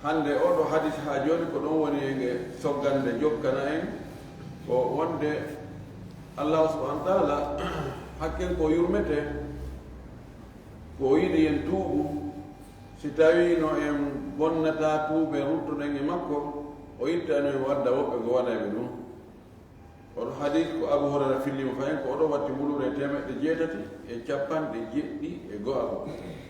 hande oɗo hadis ha joni ko ɗon woni e soggande jokkana en ko wonde Allah subhanahu wa ta'ala hakken ko yurmete ko yiɗi en tuubu si tawi no en bonnata tuube ruttuɗen e makko o ittano en wadda woɓɓe ko waɗaɓe ɗum. oɗo hadis ko Abu Hurayra fillima fayin ko oɗo watti ɓulure 870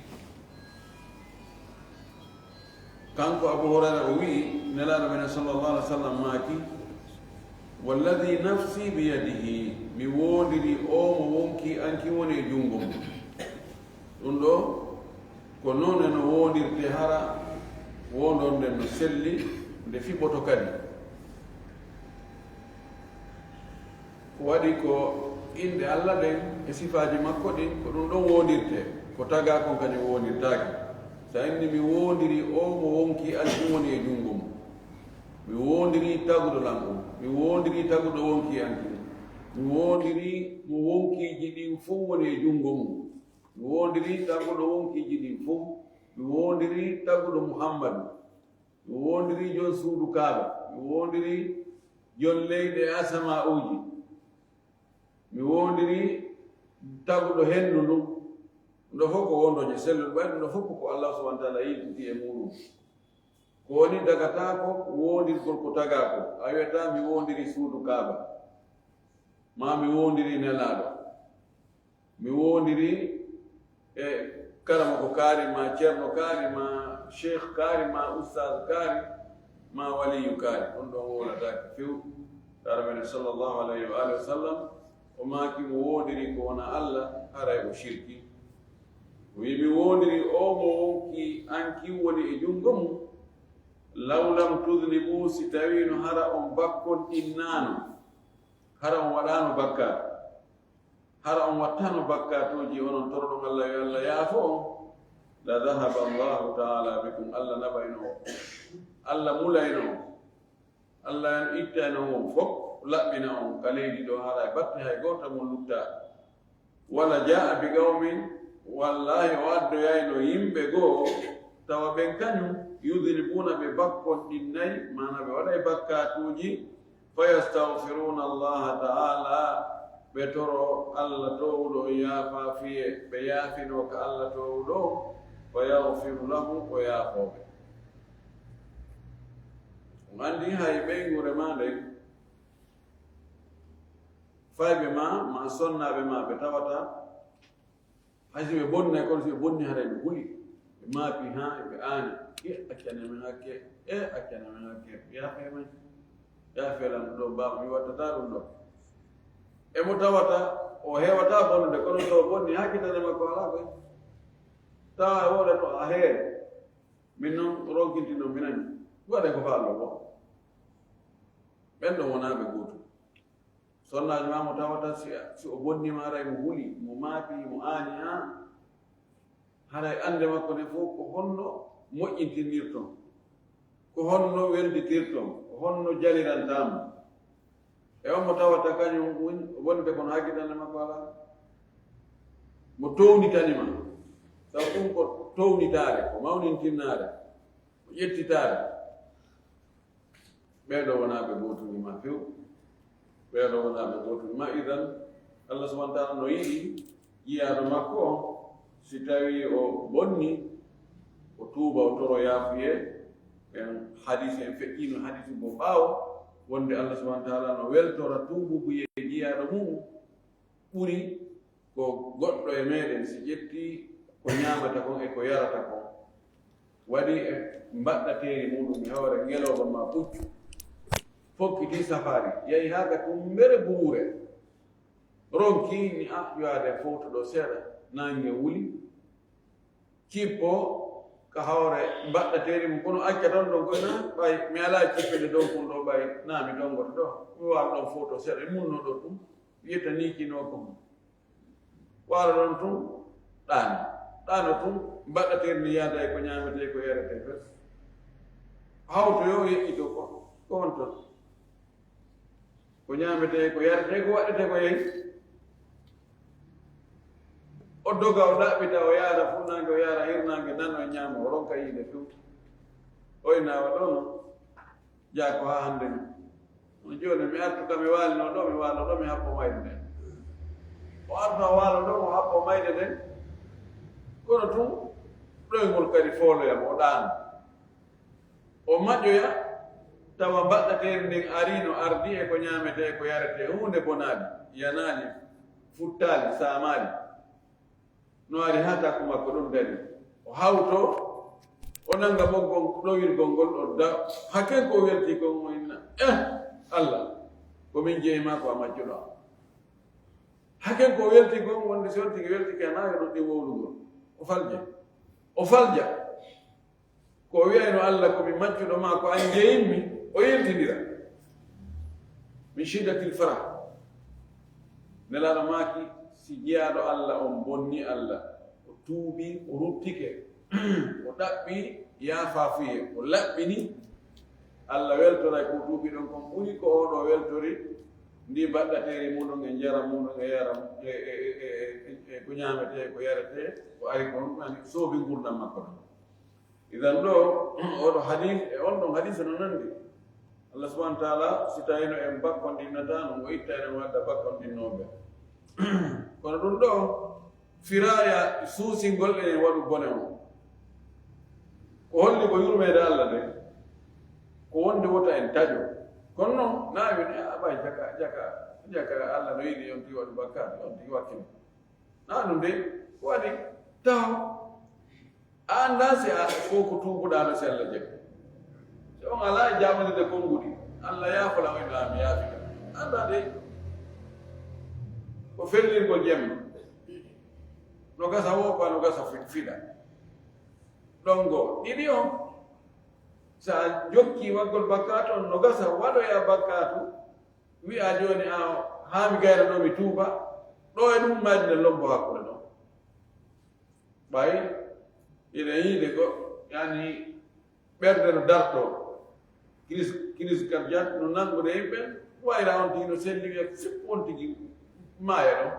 kanko Abu Hurayra o wii nelaɗo men sallallahu alaihi wa sallam maaki walladi nafsi biyadihi mi wondiri o mo wonki anki woni e jungo mum. ɗum ɗo ko noon eno wondirte hara wondon nden no selli nde fiɓoto kadi ko waɗi ko inde Allah ɗen e sifaji makko ɗin ko ɗum ɗon wondirte ko taga kon kadi wondirtaki. so inni mi wondiri o mo wonki anki woni e jungo mum, mi wondiri taguɗo lamɗum, mi wondiri taguɗo wonki anki, mi wondiri mo wonkiji ɗin fof woni e jungo mum, mi wondiri taguɗo wonkiji ɗin fof, mi wondiri taguɗo Muhammadu, mi wondiri jon suudu Kaaba, mi wondiri jon leyɗe asama uji, mi wondiri taguɗo hendu ndum. ndo fof ko wondoje selluɗo ɓayɗo ndo fof ko Allah subhanahu wa ta'ala yiltiti e muɗum. ko woni dagatako wondirgol ko tagako a wiyata mi wondiri suudu Kaaba, ma mi wondiri nelaɗo, mi wondiri e karama ko kaari, ma ceerno kaari, ma cheikh kaari, ma ustad kaari, ma waliyu kaari. ɗum ɗon wonatake few. tara men sallallahu alayhi wa alihi wa sallam o maaki mo wondiri ko wona Allah haray o shirki. wi mi wondiri o mo wonki anki woni e jungo mum law lam tudnibu si tawino hara on bakkon innano, hara on waɗano bakkat, hara on wattano bakkatuji onon toroɗon Allah yo Allah yaafo on, la dhahaba Allahu ta'ala bikum, Allah nabayno, Allah mulayno, Allah ittano on fof laɓɓina on ka leydi ɗo hara batte hay goto mo lutta. wala jaa bi qawmin, wallahi o addoyayno yimɓe goo tawa ɓen kañum yudribuna ɓe bakkon ɗinnayi, mana ɓe waɗay bakkatuji, fa yastahfiruna allaha ta'ala ɓe toro Allah towɗo yaafa fiye, ɓe yaafino ka Allah towɗo, fa yahfiru lahum o yaafoɓe. on andi hay ɓeygure ma nden fayɓe ma sonnaɓe ma ɓe tawata hayso ɓe bonnay kono so ɓe bonni hara ɓe huli ɓe maapi ha ɓe aani accanamen hakke accanamen hakke yaafemen yaafelan ɗo baba mi wattata ɗum ɗo emo tawata o hewata bonnude kono so bonni hakkitane makko ala koy tawa woɗa to a heere min noon ronkintino minani waɗen ko faallo bo ɓen ɗo wonaɓe gootum. sonnaji ma mo tawata si o bonnima haray mo huli mo maapi mo aani ha haray ande makko ne fof ko honno moƴƴintinirton, ko honno welditirton, ko honno jalirantamo. e on mo tawata kañum wonde kono hakkitande makko ala, mo townitanima, sabu ɗum ko townitare, ko mawnintinnare, ko ƴettitare. ɓeɗo wonaɓe gotunima few, ɓeɗo wonaɓe gotunima. idan Allah subhanahu wa ta'ala no yiɗi jiyaɗo makko o si tawi o bonni o tuuba o toro yaafuye. en hadise en feƴƴino hadise bo ɓaawo wonde Allah subhanahu wa ta'ala no weltora tuububu ye jiyaɗo mum ɓuri ko goɗɗo e meɗen si ƴetti ko ñamata kon e ko yarata kon, waɗi e mbaɗɗateeri muɗum e hawre ngeloba ma puccu, fokkiti safari yahi haga tumbere buure, ronki ni yoade fowtoɗo seeɗa nange wuli cippo ka hawre mbaɗɗateeri mum kono acca tan ɗon koyna ɓay mi ala cippede dow kon ɗo ɓay naami dongoto ɗo mi wawa ɗon fowto seeɗa munno ɗo tum wiyetta nikino kon wala ɗon tum ɗano tum mbaɗɗateeri ni yaada e ko ñamete ko yarete fes hawto yo yeƴƴito ko on ton ko ñamete ko yarete ko waɗete ko yehi o doga o ɗaɓɓita o yaara funange o yaara hirnange nano e oɗon ka yiide few oynawa ɗo no jaa ko ha hannde ni joni mi artu ka mi waalino ɗo mi waalo ɗo mi happo mayde nden o artu a waalo ɗo mo happo mayde nden kono tun ɗoygol kadi fooloyam o ɗaano o maƴƴoya tawa baɗɗateeri ndin ariino ardi e ko ñaamete e ko yarete hunde bonaali yanaali futtaali saamaali no ari haa takku makko ɗum dari o hawto o nannga ɓoggol ɗowirgol ngol ɗo da hakken ko welti kon o inna Allah komin jeeyima ko a majjuɗo am hakken ko welti kon wonde so weltiki weltiki ana yo ɗuɗɗi wowlugol o falja ko wiyayno Allah komi majjuɗo ma ko an jeeyinmi o yeltindira min shiddatil farah nelaɗo maaki si jeyaaɗo Allah on bonni Allah o tuubi o ruttike o ɗaɓɓi yaafafuye o laɓɓini Allah weltoray ko tuubi ɗon kon ɓuri ko oɗo weltori ndi baɗɗateeri muɗum e njara muɗum e yaram e ko ñaamete ko yarete ko ari kon ani soobi gurdam makko ɗon idan ɗo oɗo hadis e on ɗon hadise no nandi Allah subhanahu wa ta'ala si tawino en bakkondinnata no o itta enen wadda bakkondinnoɓe kono ɗum ɗo firaya suusingol enen waɗu bone o ko holli ko yurmede Allah de ko wonde wota en taƴo kono noon naawini aɓay jaka Allah no yiɗi on tigi waɗu bakkade on tigi wakkile na ɗum de ko waɗi taw a annda si a fof ko tuubuɗano si Allah jaggi si on ala e jaɓanide konnguɗi Allah yaafola oyɗami yaafika annda de ko fellirgol jemma no gasa woppa no gasa fiɗa ɗon goo ɗiɗi on sa jokki waggol bakkatu on no gasa waɗoya bakkatu wi'a joni a haami gayra ɗo mi tuuba ɗo e ɗum majde lombo hakkude ɗon ɓay ina yiide ko yani ɓerde no darto crise cardiaque no nangude yimɓe wayra on tigi no selli wiya sippo on tigi maaya ɗon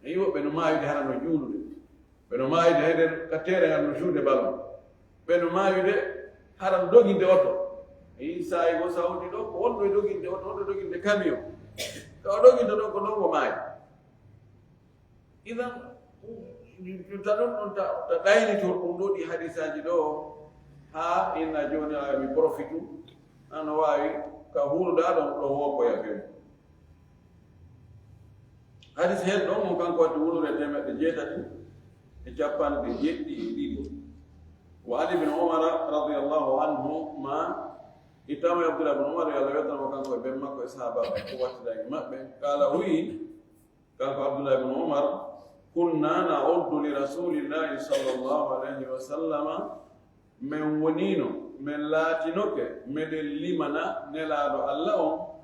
e yiwoɓe no maayude hara no juulude ɓe no maayude heɗen ka tere han no juude ballon ɓe no maayude hara no doginde oto e yi saayi go sawdi ɗo ko wonɗo e doginde oto wonɗo doginde camion ka o doginde ɗon ko ɗon mo maayi idan ta ɗum ɗon ta ɗaynitor ɗum ɗo ɗi hadisaji ɗo ha inna joni mi profitu ano wawi ka huuruɗa ɗon ɗo woppoya few hadis hen ɗon mo kanko wadde wulure 972 wa ali bin umara radiallahu anhuma itama e abdullah bin umar yo Allah weltanamo kanko e ɓen makko e sahabaɓe ko wattidaki maɓɓe kala huyi kanko abdullah bin umar kunna na'uddu li rasulillahi sallallahu alayhi wa sallama men wonino men laatinoke meɗen limana nelaɗo Allah on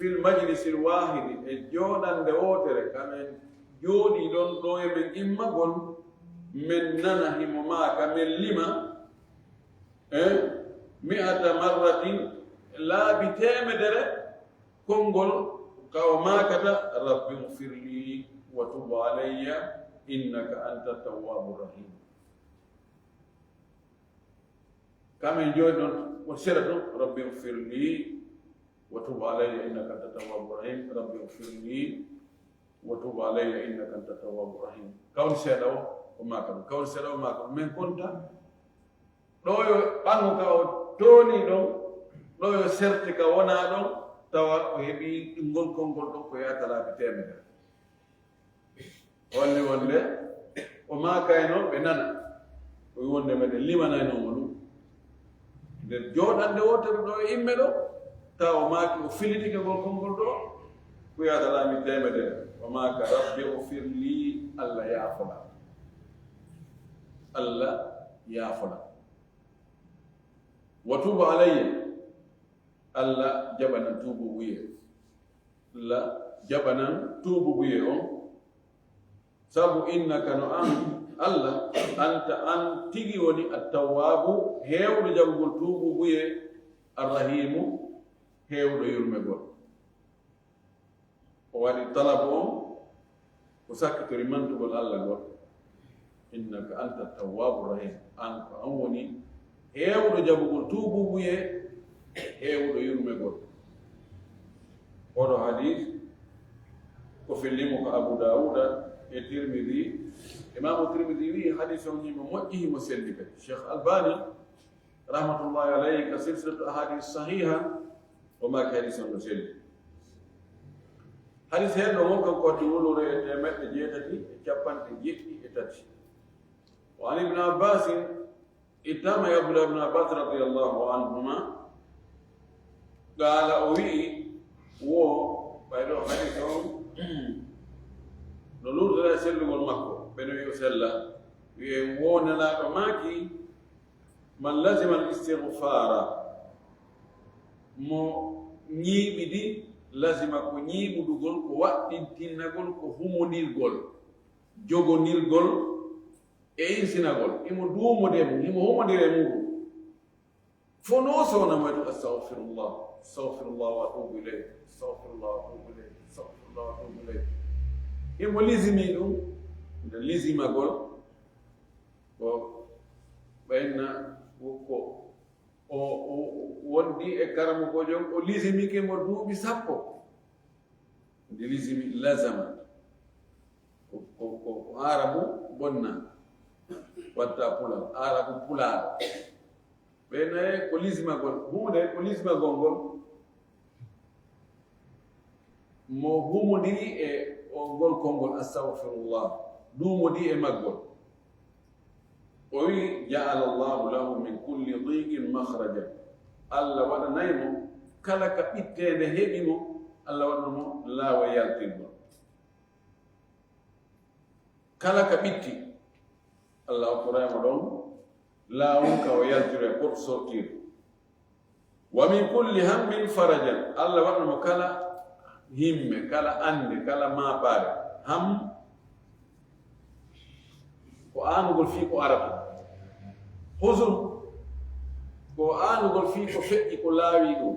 fil majlisil wahidi e jooɗande wotere kamen jooɗi ɗon ɗo e men immagol men nana himo maaka men lima mi'ata marratin laabi temedere konngol kawo maakata rabbi ghfirli wa tub alayya innaka anta tawwabu rahim kamen jooɗi ɗon o sera ɗon rabbi ghfirli وتب علي إنك أنت التواب الرحيم ربي اغفر لي وتب علي إنك أنت التواب الرحيم كون سيدو وما كان كون سيدو وما كان من كنت لو أنك توني لو سرتك ونا توا وهبي إنقل كونقل كويا تلا بتعمل ولا وما كانوا بيننا ويقول لنا لما نينو de joɗande wotere ɗo e imme ɗo tawa maaki o filitike ngol konngol ɗo kuyatalami temedere o maaka rabbi o firli Allah yaafola wa tubu alayya Allah jaɓanan tuubu wuye on sabu innaka no an Allah anta an tigi woni attawwabu heewɗo jaɓugol tuubu wuye arrahimu heewɗo yurmegol o waɗi talabu on ko sakkitori mantugol Allah ngol innaka anta tawwabu rahim an ko an woni heewɗo jabugol tuububuye heewɗo yurmegol. oɗo hadis ko fillimo ko Abu Dawuda e Tirmidhi. Imamu Tirmidhi wi hadis on himo moƴƴi himo selli kadi. Cheikh Albani rahmatullahi alayhi ka silsilatu ahadis sahiha o maki hadis on no selli. hadis hen ɗo won kanko watti wulure e 873. wa an ibn Abbas ittama ya Abdullah ibn Abbas radiyallahu anhuma qala o wi wo ɓayɗo hadis on no lurdira sellugol makko ɓeno wi o sella wiye wo nelaɗo maaki man lazima al istighfara mo ñiiɓiɗi lazima ko ñiiɓuɗugol ko waɗɗintinnagol ko humondirgol jogonirgol e insinagol imo duumodemo imo humodire muɗum fo no sowna moyto astahfirullah astahfirullah wa atubu ilayh astahfirullah wa atubu ilayh astahfirullah wa atubu ilayh imo lisimi ɗum nde lisimagol ko ɓayna ko o wondi e karamokojo o lisimike mo duuɓi 10 nde lisimi lazama ko arabu bonna watta pulal arabu pulaɗo ɓaynaye ko lisimagol hunde ko lisimagol ngol mo humodiri e o ngol konngol astahfirullah duumodi e maggol o wi ja'ala Allahu lahu min kulli dhiqin makhraja. Allah waɗanaymo kala ka ɓittede heɓimo Allah waɗanamo laawa yaltirgol. kala ka ɓitti Allah hokkoraymo ɗon laawol ka o yaltira pot sortir. wa min kulli hammin farajan Allah waɗanamo kala himme kala ande kala maɓare ham ko aanugol fii ko arata husn ko aanugol fii ko feƴƴi ko laawi ɗum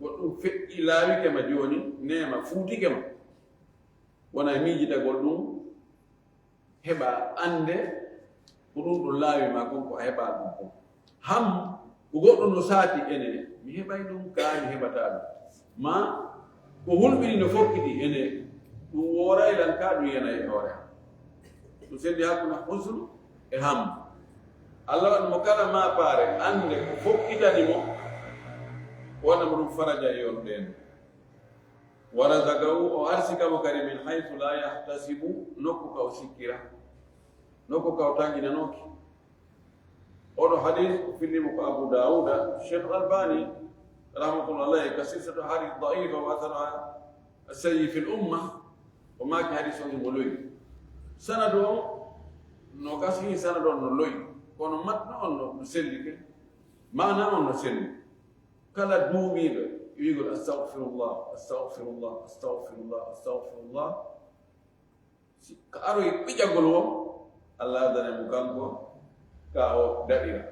goɗɗum feƴƴi laawike ma jooni nema fuutike ma wona miijitagol ɗum heɓa ande ko ɗum ɗo laawi ma kon ko a heɓa ɗum kon ham ko goɗɗo no saati ene mi heɓay ɗum kaa mi heɓata ɗum ma ko hulɓini no fokkiɗi ene ɗum woraylan ka ɗum yana e hoore am ɗum sendi hakkude husn e ham. Allah waɗimo kala ma paare ande ko fokkitanimo wonamo ɗum faraja e on ɗen. wa razaqahu o arsikamo kadi min haythu la yahtasibu nokku ka o sikkira nokku ka o tanginanoki. oɗo hadis ko fillimo ko Abu Dawuda. Cheikh Albani rahmatullah alayhi ka silsilatu hadis daifa wa atharaha sayyi fi l umma o maaki hadis on mo loyi sanadu on no kasi sanadu on no loyi kono matna on no sellike mana on no selli kala duumiɗo wigol astahfirullah astahfirullah astahfirullah astahfirullah ka aroy ɓiƴagol wo Allah adanemo kanko ka o daɗira.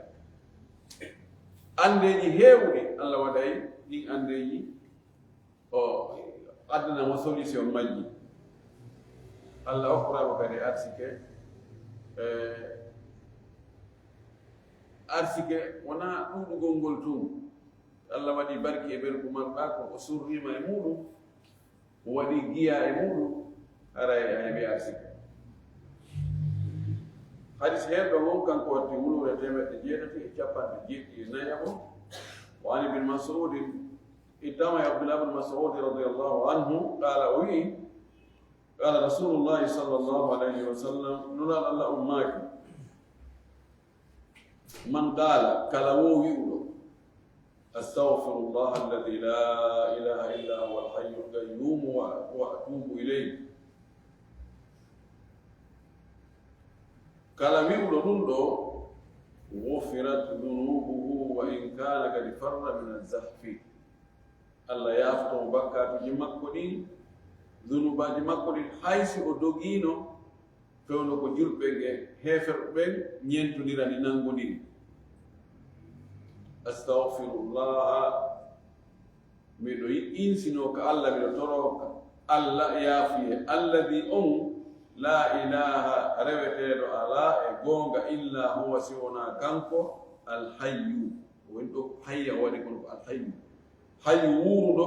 andeji heewɗi Allah waɗay ɗin andeji o addanamo solution majji. Allah hokkoramo kadi arsike wona ɗuɗugol ngol tun Allah waɗi barki e ɓergu maɓɓa ko o surrima e muɗum o waɗi giya e muɗum ara a heɓi arsike. hadis hen ɗo won kanko watti wulure 874 wa an ibn Mas'ud ittama Abdullah ibn Mas'ud radiyallahu anhu qala o wi قال رسول الله صلى الله عليه وسلم نرى الله أمك من قال كلامه يقول أستغفر الله الذي لا إله إلا هو الحي القيوم وأتوب إليه. كلام يقول غفرت ذنوبه وإن كان قد فر من الزحف. الله يفتح بكات جمكني zunubaji makko ɗin haysi o dogino fewno ko julɓe ɓe heferɓe ɓen ñentodirani nangodiri. astahfirullah miɗo insino ka Allah miɗo toroka Allah yaafiye alladi on la ilaha reweteɗo ala e gonga illa huwa siwona kanko alhayyu woni ɗo hayya waɗi kon ko alhayyu hayyu wuruɗo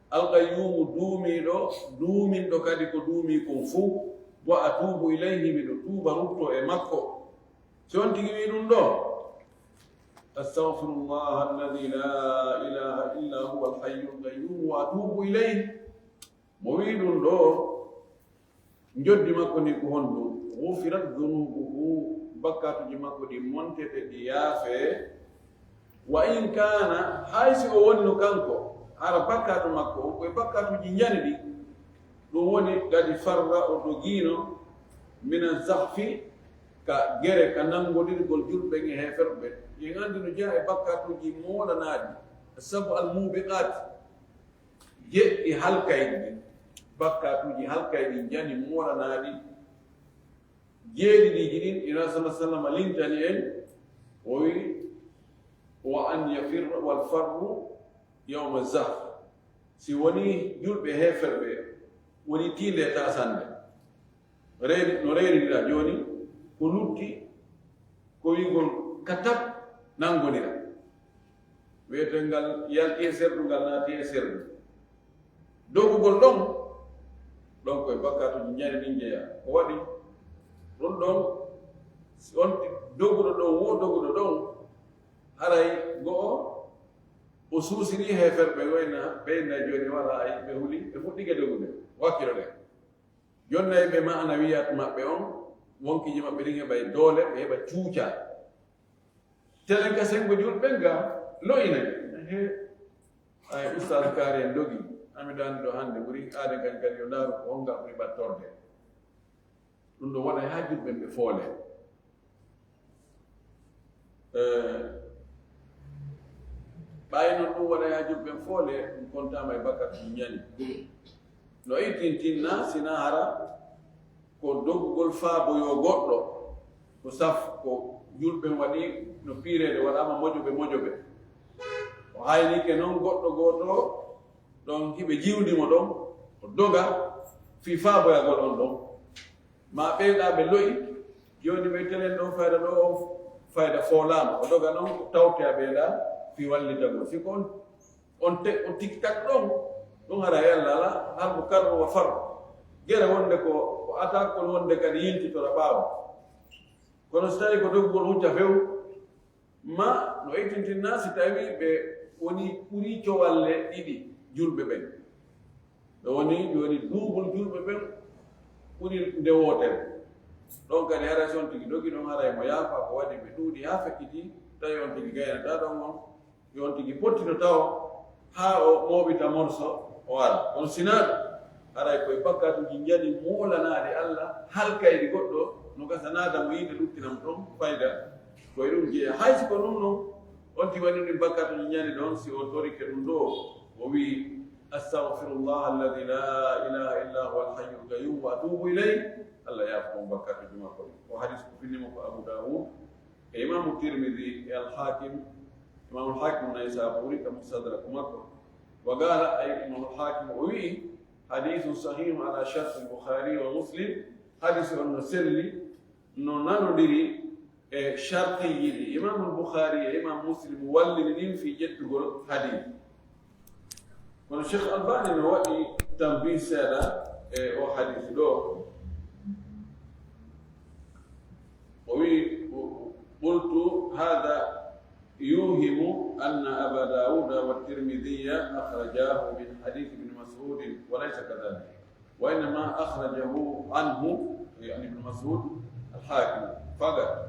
alqayyumu duumiɗo duuminɗo kadi ko duumi kon fuu wa atubu ilayhi miɗo tuuba rutto e makko si on tigi wi ɗum ɗo astaghfirullah alladi la ilaha illa huwa alhayyu alqayyum wa atubu ilayhi mo wi ɗum ɗo joddi makko ni ko honɗum gufirat dunubuhu bakkatuji makko ɗi montete ɗi yaafe wa in kana haysi o woni no kanko ara bakkatu makko on koye bakkatuji ñani ɗi ɗum woni gadi farra o dogino mina zahfi ka gere ka nangodirgol julɓe e heferɓe yen andi no jeeya e bakkatuji moolanaɗi sabu almubiqat jeɗɗi halkayɗi ɗi bakkatuji halkayɗi jani moolanaɗi jeeɗiɗiji ɗin ina sala sallam lintani en o wi wa an yafirra walfarru yawma zahf si woni julɓe heferɓe woni tiinde tasande no reeriɗira joni ko lutti ko wigol katab nangonira wiyete ngal yalti e serdu ngal naati e serdu dogugol ɗon koye bakkatuji ñani ɗin jeeya ko waɗi ɗum ɗon si on doguɗo ɗon wo doguɗo ɗon haray go'o o suusiri heferɓe wayna ɓeyna joni wala ay ɓe huuli ɓe fuɗɗike dogude wakkilo ɗe jonnayi ɓe ma ana wiyat maɓɓe on wonkiji maɓɓe ɗin heɓa e doole ɓe heɓa cuuca telen ka sengo julɓe nga loyina he ay oustad kaari en dogi amiɗo ɗo hannde ɓuri aade kadi kadi yo ndaaru ko honga ɓuri ɓattorde ɗum ɗo waɗa ha julɓe ɓe foole ɓayi noon ɗum waɗa ha julɓe foole ɗum kontama e bakkat ɗum ñani no ittintinna sina hara ko doggugol faaboyo goɗɗo ko saf ko julɓe waɗi no piirede waɗama mojoɓe o haynike noon goɗɗo goto ɗon hiɓe jiwdimo ɗon o doga fi faaboyagol on ɗon ma ɓeyɗaɓe loyi joni ɓe telen ɗon fayda ɗo o fayda foolama o doga noon tawte a ɓeyɗa fi wallitagol siko on tiktak ɗon hara e Allah ala har mo karno wa far gere wonde ko atakol wonde kadi yiltitora ɓaawa kono so tawi ko doggol hucca few ma no ittintinna si tawi ɓe woni ɓuri cowalle ɗiɗi julɓe ɓen ɓe woni joni duubol julɓe ɓen ɓuri nde wootere ɗon kadi hara si on tigi dogi ɗon hara mo yaafa ko waɗi ɓe ɗuuɗi ha fekkiti tawi on tigi gaynata ɗon on yo on tigi pottino tawa ha o mooɓita morso o ara kono sinaɗo haray koye bakkatuji jaɗi moolanaade Allah halkaydi goɗɗo no gasa naada mo yiide luttinam ɗon fayda koye ɗum jeeya haysi ko ɗum noon on ti waɗi ɗum bakkatuji ñani ɗon si o torike ɗum ɗo o wi astaghfirullah alladi la ilaha illa huwa alhayyu alqayyum wa atubu ilayh Allah yaafo on bakkatuji makko o hadis ko finnimo ko Abu Dawud e imamu Tirmidhi e alhakim imamu alhakim naysaburi ka mustadrak makko wa qala ay imamu alhakim o wi hadithu sahih ala shart al-Bukhari wa Muslim hadithu on selli no nanodiri e sharti yiɗi imam al-Bukhari e imam Muslim wallini ɗin fi jettugol hadith kono Cheikh Albani no waɗi tambih seeɗa e o hadith ɗo o wi qultu hada يوهم أن أبا داود والترمذي أخرجاه من حديث ابن مسعود وليس كذلك وإنما أخرجه عنه يعني ابن مسعود الحاكم فقط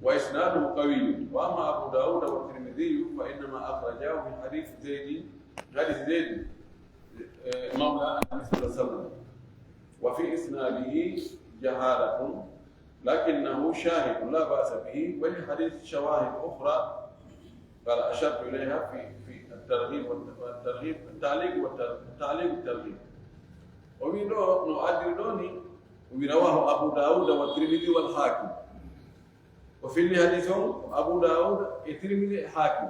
وإسناده قوي وأما أبو داود والترمذي فإنما أخرجاه من حديث زيد مولى النبي صلى الله عليه وسلم وفي إسناده جهالة لكنه شاهد لا بأس به ولحديث شواهد أخرى قال أشرت إليها في الترغيب والترغيب التعليق والترغيب ومنه نؤدي ورواه أبو داود والترمذي والحاكم وفي الحديثهم أبو داود والترمذي الحاكم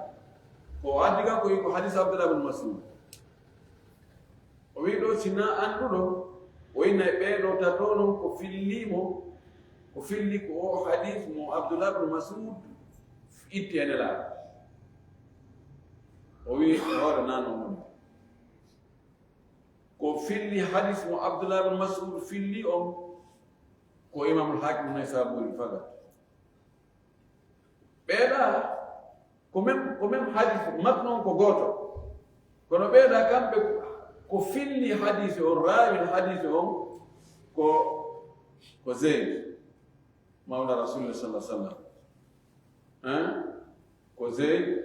وعندك كوي حديث عبد الله بن مسعود ومنه سنا أنه وإن بيدو تاتونو كفيليمو كفيلي كو حديث مو عبد الله بن مسعود إتيان لا وي هور نانو كفيلي حديث مو عبد الله بن مسعود فيلي كو إمام الحاكم نيسابوري فقط بيدا كمم حديث متنون كو غوتو كونو بيدا كامبي كو فيلي حديث الراوي الحديث كو زيد مولى رسول الله صلى الله عليه وسلم كو زيد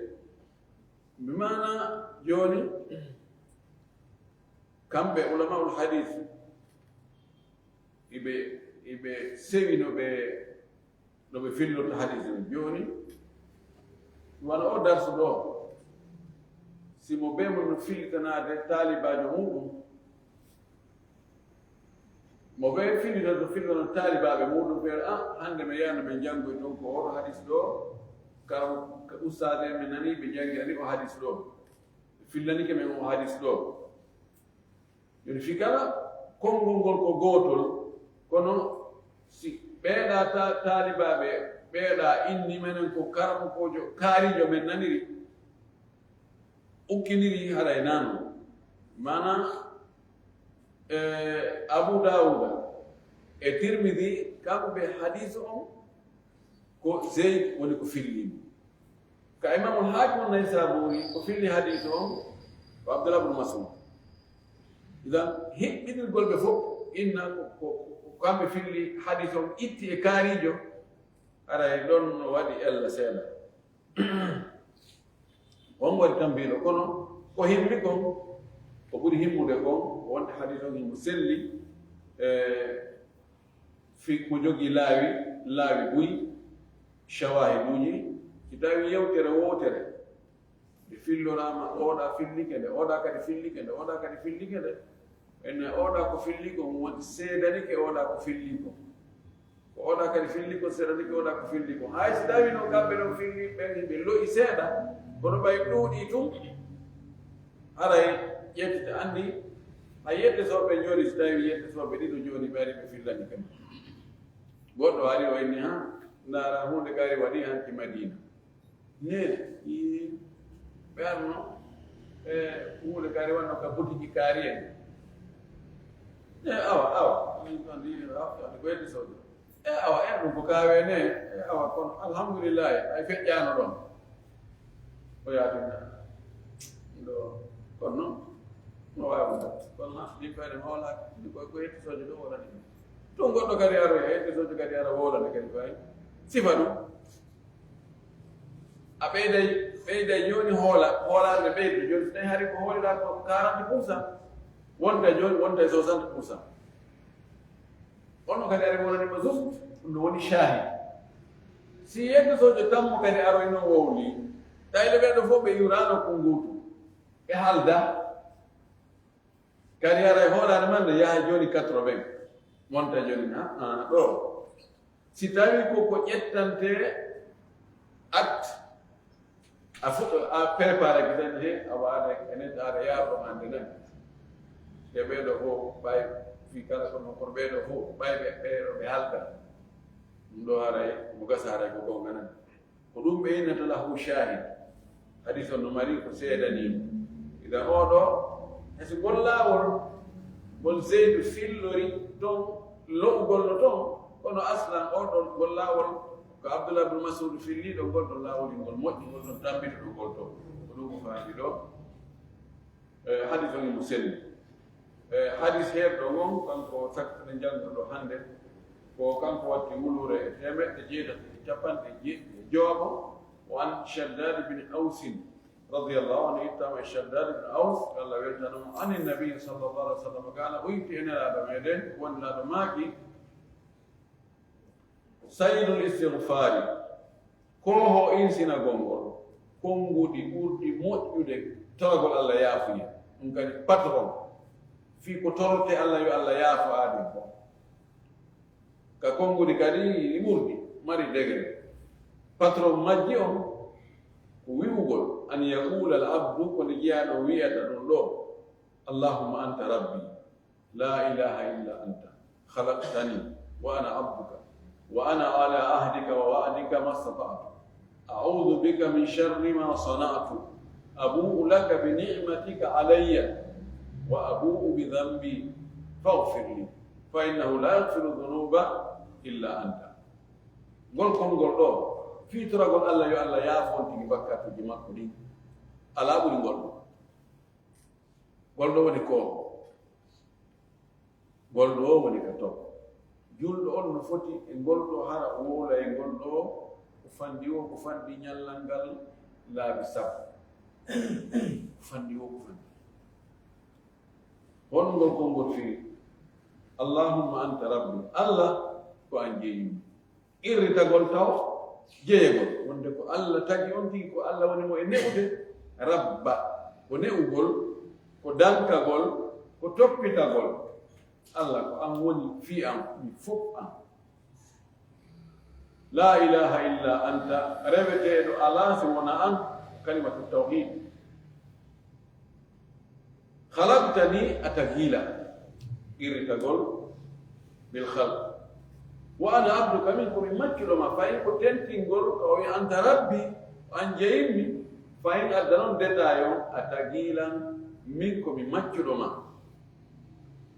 بمعنى جوني كامبي علماء الحديث ibe sewi no be fillo hadith joni wala o darsu do simo be mo filtanade talibajo mudum mo be fillo talibabe mudum be hande me yana be jango don ko o hadith do ka ustade men nani be jangi ani o hadith do fillani ke men o hadith do yoni fikala kongol ko gotol kono si ɓeeɗa taalibaɓe ɓeeɗa inni menen ko karamo kojo kaarijo men naniri ukkiniri haɗay nano mana abou dawuda e tirmidi kamɓe hadise on ko zeyd woni ko fillimo ka imamul hakim naysaburi ko filli hadise on ko abdoulah bnu masud idan hiɓɓiɗirgol ɓe fof inna ko kamɓe filli hadis on itti e kaarijo aray ɗon no waɗi ella seeɗa on waɗi tan mbiɗo kono ko himmi kon ko ɓuri himmude kon wonde hadis on himmo selli fi ko jogii laawi ɓuyi shawahiduji si tawi yewtere wootere nde fillorama oɗa fillike nde oɗa kadi fillike nde oɗa kadi fillike nde ene oɗa ko filli ko woni seedanike oɗa ko filli ko oɗa kadi filli ko seedanike oɗa ko filli ko hay so tawi no kamɓe ɗon filli ɓen ɓe loyi seeɗa kono ɓay ɗuuɗi tum haray ƴettite anndi a yettesoɓe jooni so tawi yettesoɓe ɗiɗo jooni ɓe ari ɓe fillani kam goɗɗo ari o inni ha ndaara hunde kari waɗi hanki madina nene ɓe arno hunde kari wanno ka botiki kaari en awa ko yeddi sawdi awa en ɗum ko kaawene awa kono alhamdulillahi ay feƴƴano ɗon o yaatinna ɗo kono noon no wawi dat kono ha yimɓeɗe mawlaki ko yeddi sojo ɗo wolani ɗum goɗɗo kadi aroya yeddi sojo kadi ara wolane kadi fayi sifa ɗum a ɓeyday joni hoolade ɓeydu joni so tawi hari ko hooliɗa ko 40%. wonta joni wonta 60%. onno kadi ari wonanima juste ɗum no woni shahid si yedde sojo tammo kadi aroy noon wowli tayle ɓeɗo fof ɓe yurano ko nguutu ɓe haalda kadi aray hoolade man ne yaha joni 80 wonta joni ɗo si tawi ko ƴettante acte a préparé ki tan he a waada enen aɗa yaaɓoma ande nan e ɓeeɗo fof ɓay fi kala kono kono ɓeeɗo fof ɓayɓe ɓeeɗo ɓe halda ɗum ɗo haray mo gasa haray ko gonganan ko ɗum ɓe innata lahu shahid hadis on no mari ko seedanimo ida oɗo hesi gol laawol gol zeydu fillori toon loɓugol no toon kono aslan oɗon gol laawol ko abdoullah bne masud filliɗo ngol ɗon laawoli ngol moƴƴi ngol ɗon tambita ɗo gol to ko ɗum ko faandi ɗo hadis on imo selli hadis heɓɗo ngon kanko sakkane janggoɗo hannde ko kanko watti wulure e 7 jooɓo o an shaddad bine ausin radiallahu anhu ittama e shaddad bine aus allah weltanamo ani nabi sallallahu alih wa sallam kala o yitti enelaɗo meɗen wonlaɗo maaki sayidul istighfari koho insina gongol konguɗi ɓurɗi moƴƴude tawagol allah yaafuya ɗum kadi patron fi ko torte allah yo allah yaafo aadin ko ka konguɗi kadi ɗi ɓurɗi mari degré patron majji on ko wi'ugol an yaqula al abdu kono jiyaɗo wiyata ɗum ɗo allahumma anta rabbi لا إله إلا أنت خلقتني وأنا عبدك وأنا على عهدك ووعدك ما استطعت أعوذ بك من شر ما صنعت أبوء لك بنعمتك علي وأبوء بذنبي فاغفر لي فإنه لا يغفر الذنوب إلا أنت. قل كم قل له في ترى قل الله يا الله يا فونتي بكات جماعة كدي على أبو قل له ونكو قل له ونكتو جل أول نفوتي قل له هذا أول قل له كفانديو كفاندي نيالانغال لا بساب كفانديو كفاندي هون قل كم قل فيه اللهم أنت ربي الله كأنجيني إيري تقول تاو جيغول وندكو الله تاجي أنتي كو الله ونمو إنهود ربا ونهول كو دانكا غول كو توبيتا غول الله كو أموني في أم فوق أم لا إله إلا أنت ربتي دو الله سمونا أم كلمة التوحيد خلقتني أتغيلا إيري تقول بالخلق وأنا عبدك منكم يمكن ما فإن كنت تنقل أو أنت ربي أنجيني فإن أدنون دتايو أتغيلا منكم يمكن ما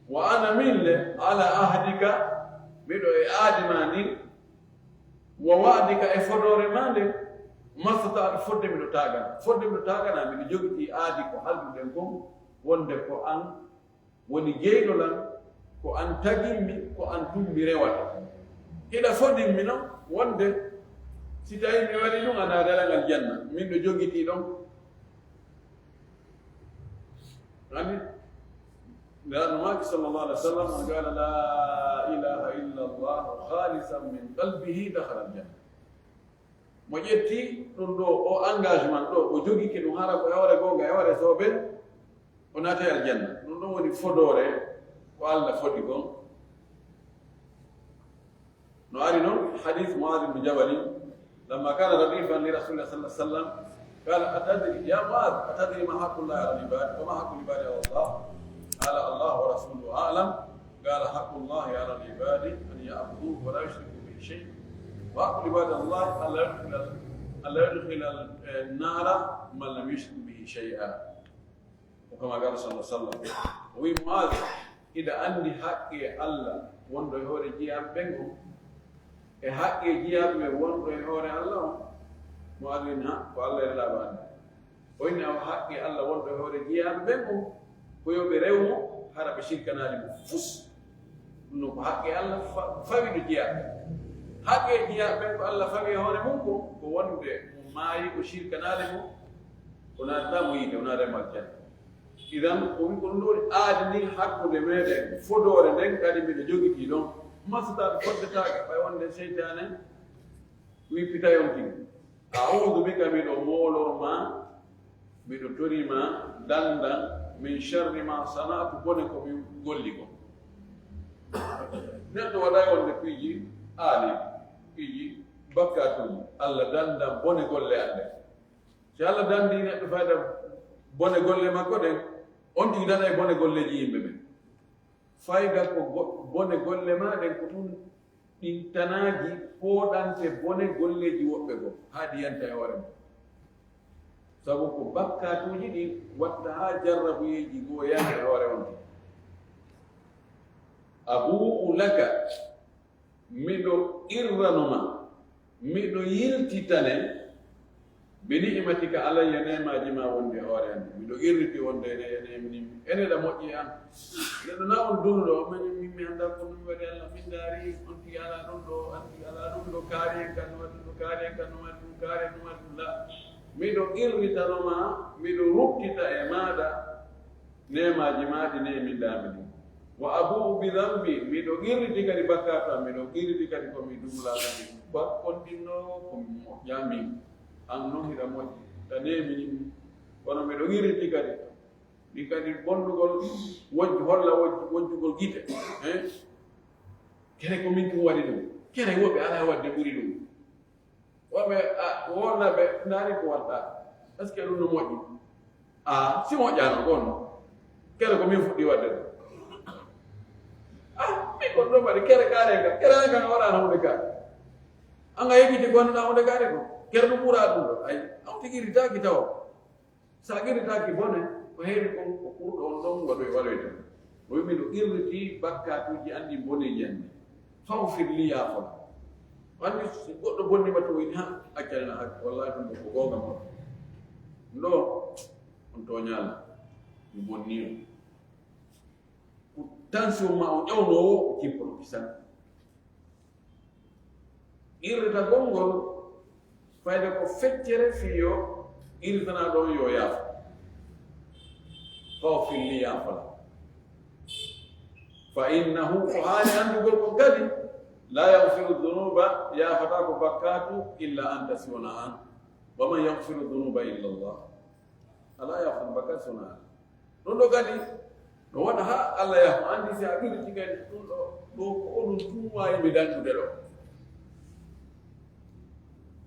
وأنا من على عهدك بدو آدماني ووعدك إفدور مالي ما استطاع فد من تاغا نامي جوغتي آدي كو حالو دنكم وندكو أن woni jeyɗo lan ko an tagimmi ko an tummi rewata hiɗa fodinmi noon wonde si tawi mi waɗi ɗum ana dalagal janna min ɗo jogiti ɗon ani nderanumaki sallallahu alaihi wa sallam o qala la ilaha illa allah khalisan min qalbihi dakhala aljanna mo ƴetti ɗum ɗo o engagement ɗo o jogiki ɗum hara ko hewre gonga hewre soɓe o naati aljanna ɗum ɗon woni fodore ko Allah fodi gon no ari noon hadith Mu'adh ibn Jabal lamma kana radifan li rasulillah sallallahu alaihi wasallam qala atadri ya Mu'adh atadri ma haqqu Allah ala al-ibad wa ma haqqu al-ibad ala Allah qala Allah wa rasuluhu a'lam qala haqqu Allah ala al-ibad an ya'buduhu wa la yushriku bihi shay'an wa haqqu al-ibad ala Allah alla yudkhila an-nara man lam yushrik bihi shay'an. وكما قال صلى الله عليه وسلم ومعاذ إذا عندي حق الله وندو يهوري جيام بينكم حق جيام وندو يهوري الله معاذنا والله يلا بان وإن حق الله وندو يهوري جيام بينكم ويبرئوا هذا بشركنا لمفوس إنه حق الله فبيد جيام حق جيام بينكم الله فبيد يهوري منكم وندو ماي وشركنا لكم ونادى ويد ونادى مالجان idan ko ndori aadini hakkude meɗen fodore nden kadi mbiɗa jogiti ɗon masata foddetaake ɓay wonde seytane wippita yontin a'udhu bika miɗo moolorma miɗo torima dandan min sharri ma sana'tu bone ko mi golli ko neɗɗo waɗay wonde piiji aali piiji bakkatuji Allah dandan bone golle ande si Allah dandi neɗɗo fayda bone golle makko ɗen on tigi dana e bone golleji yimɓe ɓen fayda ko bone golle maɗen ko tun ɗin tanaji pooɗante bone golleji woɓɓe goo haa diyanta e hoore ma sabu ko bakkatuji ɗi watta haa jarrabuyeji goo yande e hoore on abuu laka miɗo irranoma miɗo yiltitane bi ni'matika alayya nemaji ma wonde hoore ande miɗo irriti wonde ene ɗa moƴƴi an neɗɗo na on dunuɗo min anda ko ɗum waɗi Allah min daari on tigi ala ɗum ɗo an tigi ala ɗum ɗo kaari en kan waɗi ɗum kaari en kan waɗi ɗum kaari en waɗi ɗum la miɗo irritanoma miɗo rukkita e maɗa nemaji maɗi nemindami ɗi wa abuu bi dhanbi miɗo irriti kadi bakkatu am miɗo irriti kadi komi dumlaɗami bakkondinno komi moƴƴami an noon hiɗa moƴƴi ta nemini kono miɗo irriti kadi ɗi kadi bondugol holla wojjugol gite kene ko min tum waɗi ɗum kene woɓɓe ala wadde ɓuri ɗum woɓɓe wonaɓe ndaari ko watta est ce que ɗum no moƴƴi si moƴƴano gonno kene ko min fuɗɗi wadde ɗum mi ko do bari kere kare ka wara na de ka anga yegi ti gon na de kare ko kere do pura do ay am tigi rita ki taw sa gi rita ki bone ko heri ko ko don don wado wado o mi do irriti bakkatu ji andi bone jenne fawfir li ya fa wani goddo bonni ma to ina akkalna hak wallahi dum ko gonga mo ndo on to nyala mi bonni tension ma o nyawno ki pro pisan irrita gongol fayda ko feccere fiyo irritana do yo ya fawfir li ya fa فإنه قال أن يقول قدي لا يغفر الذنوب يا فتاك بكات إلا أنت سنان ومن يغفر الذنوب إلا الله ألا يغفر بكات سنان نقول قدي نوانا ها الله يغفر عندي سأقول تيجي نقول توما يبدأ ندلو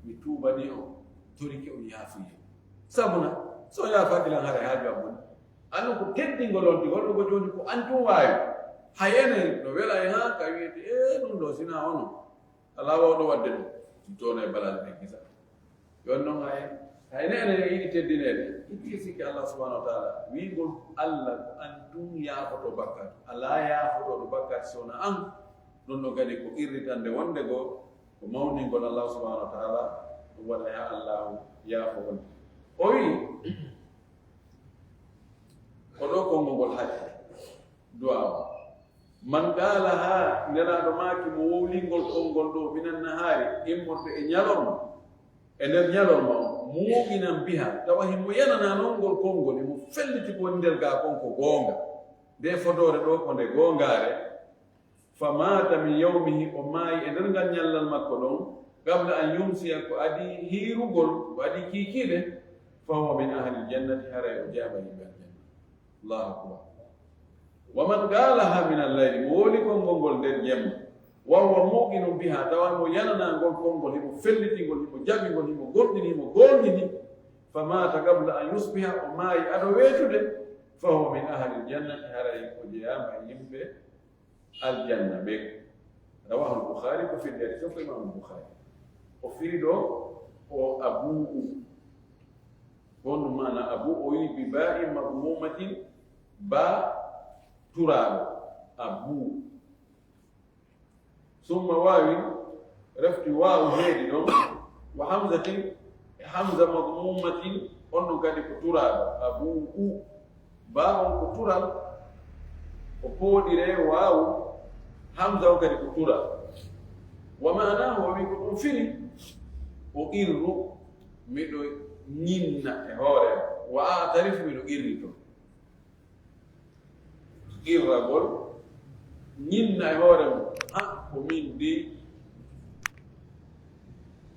متوبة نيو تريكي ويافي سامونا سو يافا كلا هاري هاجو أبون أنا كتير تقولون كجوني كو أنتم واي hayene no wela e ha ka wiete dum do sina ono ala wawdo wadde dum tone balal be kisa yon non hayne ene yidi teddinede ikki sikki Allah subhanahu wa ta'ala wi gol Allah antum ya foto bakkat ala ya foto bakkat sona am non no gadi ko irritande wonde go ko mawni gol Allah subhanahu wa ta'ala wala ya Allah ya foto o wi ko do ko ngol haji du'a man qalaha nela do maki mo wowlingol kongol do minan nahari immorde e nyalorma e nder nyalorma muginam biha tawa himo yanana nongol kongol mo felliti ko nder ga konko gonga be fodore do ko de gongare famata min yawmihi o mai e nder gal nyallal makko don qabla an yumsiya ko adi hirugol wadi kikide fa huwa min ahli aljannati hara yujaba bil janna Allahu akbar ومن قالها من الليل مولي كونغول دين يم وهو موقن بها توان مو ينانا غول كونغول هيمو فلتي غول هيمو جابي غول هيمو غوردني هيمو غوردني فمات قبل ان يصبح وما ادو ويتود فهو من اهل الجنه هراي وجيام يمبه الجنه بك رواه البخاري وفي الحديث في الامام البخاري وفيدو او ابو بون معنى ابو اوي بباء مضمومه با تراب أبو ثم واو رفت واو هيدي نوم وحمزة مضمومة أنه كان تراب أبو باء تراب وقودي واو حمزة كان تراب ومعناه ومن فيني وإرو ميدو نينا هوري وأعترف ميدو إريتو irragol ñinna e hoore mum ko min de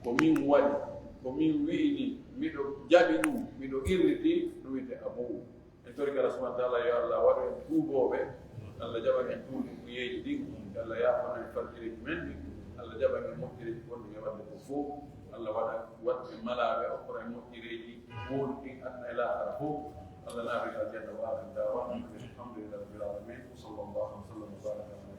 ko min waɗi ko min wi'ini miɗo jaɓi ɗum miɗo irriti ɗum wiyete abou en tori kala subhana taala yo Allah waɗo en tuuboɓe Allah jaɓan en tuuɓi kuyeji ɗin Allah yafana en farjireji men ɗi Allah jaɓan en moƴƴireji gonɗi e wadde ko fof Allah waɗa waɗɓe malaɓe okkora e moƴƴireji wonɗi adna e lahara fof الله لا إله إلا الله وآخر دعوانا الحمد لله رب العالمين وصلى الله وسلم وبارك على